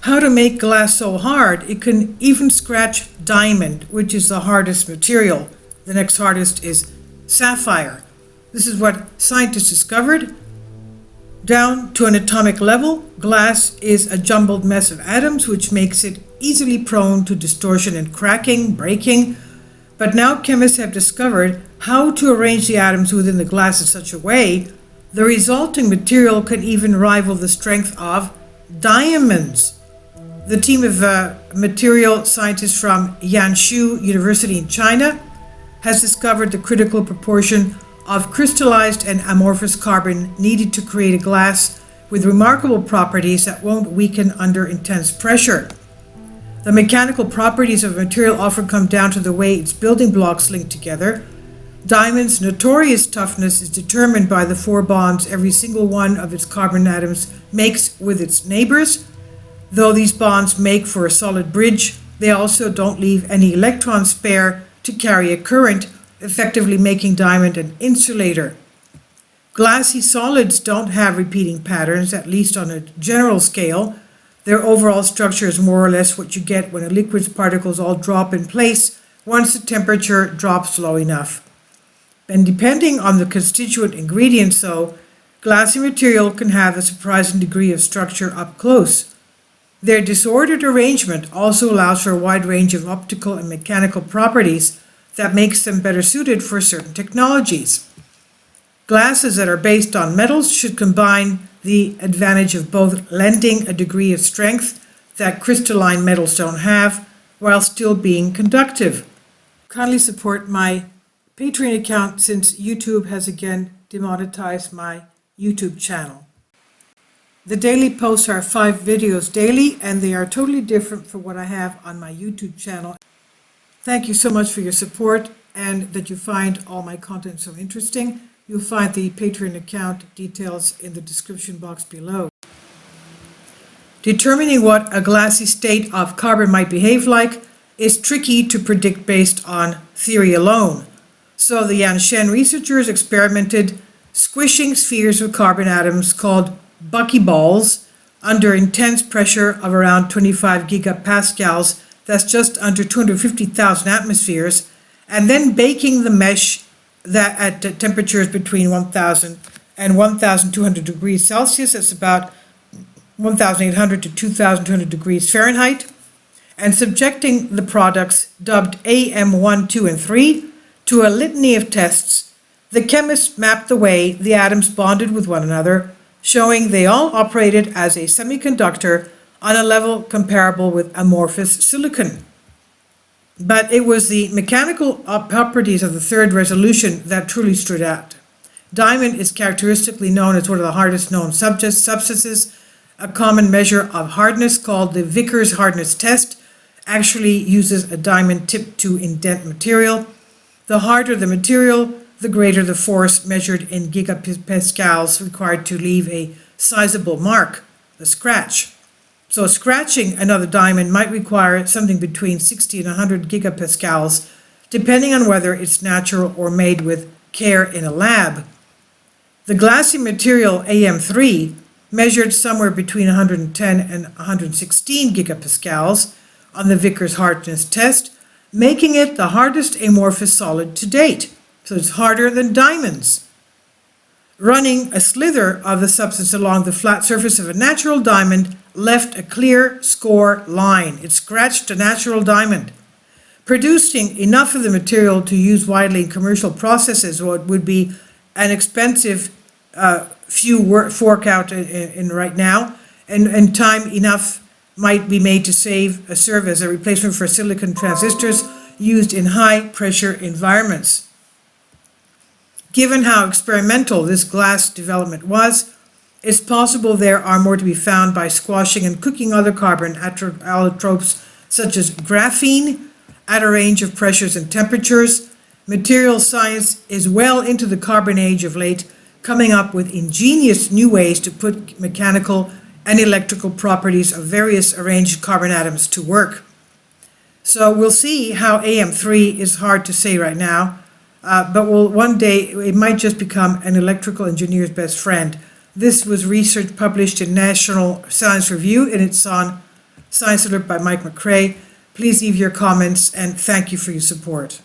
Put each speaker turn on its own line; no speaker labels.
How to make glass so hard it can even scratch diamond, which is the hardest material. The next hardest is sapphire. This is what scientists discovered. Down to an atomic level, glass is a jumbled mess of atoms, which makes it easily prone to distortion and cracking, breaking. But now chemists have discovered how to arrange the atoms within the glass in such a way the resulting material can even rival the strength of diamonds. The team of material scientists from Yanshu University in China has discovered the critical proportion of crystallized and amorphous carbon needed to create a glass with remarkable properties that won't weaken under intense pressure. The mechanical properties of a material often come down to the way its building blocks link together. Diamond's notorious toughness is determined by the 4 bonds every single one of its carbon atoms makes with its neighbors. Though these bonds make for a solid bridge, they also don't leave any electrons spare to carry a current, effectively making diamond an insulator. Glassy solids don't have repeating patterns, at least on a general scale. Their overall structure is more or less what you get when a liquid's particles all drop in place once the temperature drops low enough. And depending on the constituent ingredients, though, glassy material can have a surprising degree of structure up close. Their disordered arrangement also allows for a wide range of optical and mechanical properties that makes them better suited for certain technologies. Glasses that are based on metals should combine the advantage of both lending a degree of strength that crystalline metals don't have, while still being conductive. Kindly support my Patreon account since YouTube has again demonetized my YouTube channel. The daily posts are 5 videos daily, and they are totally different from what I have on my YouTube channel. Thank you so much for your support and that you find all my content so interesting. You'll find the Patreon account details in the description box below. Determining what a glassy state of carbon might behave like is tricky to predict based on theory alone. So the Yanshen researchers experimented squishing spheres of carbon atoms called buckyballs under intense pressure of around 25 gigapascals, that's just under 250,000 atmospheres, and then baking the mesh that at temperatures between 1000 and 1200 degrees Celsius, that's about 1800 to 2200 degrees Fahrenheit, and subjecting the products dubbed AM1, 2, and 3 to a litany of tests. The chemists mapped the way the atoms bonded with one another, showing they all operated as a semiconductor on a level comparable with amorphous silicon. But it was the mechanical properties of the third resolution that truly stood out. Diamond is characteristically known as one of the hardest known substances. A common measure of hardness called the Vickers hardness test actually uses a diamond tip to indent material. The harder the material, the greater the force measured in gigapascals required to leave a sizable mark, a scratch. So scratching another diamond might require something between 60 and 100 gigapascals, depending on whether it's natural or made with care in a lab. The glassy material AM3 measured somewhere between 110 and 116 gigapascals on the Vickers hardness test, making it the hardest amorphous solid to date. So it's harder than diamonds. Running a slither of the substance along the flat surface of a natural diamond left a clear score line. It scratched a natural diamond. Producing enough of the material to use widely in commercial processes what would be an expensive fork out in right now, and time enough might be made to serve as a replacement for silicon transistors used in high pressure environments. Given how experimental this glass development was, it's possible there are more to be found by squashing and cooking other carbon allotropes such as graphene at a range of pressures and temperatures. Material science is well into the carbon age of late, coming up with ingenious new ways to put mechanical and electrical properties of various arranged carbon atoms to work. So we'll see how AM3 is hard to say right now, but one day it might just become an electrical engineer's best friend. This was research published in National Science Review, and it's on Science Alert by Mike McCrae. Please leave your comments and thank you for your support.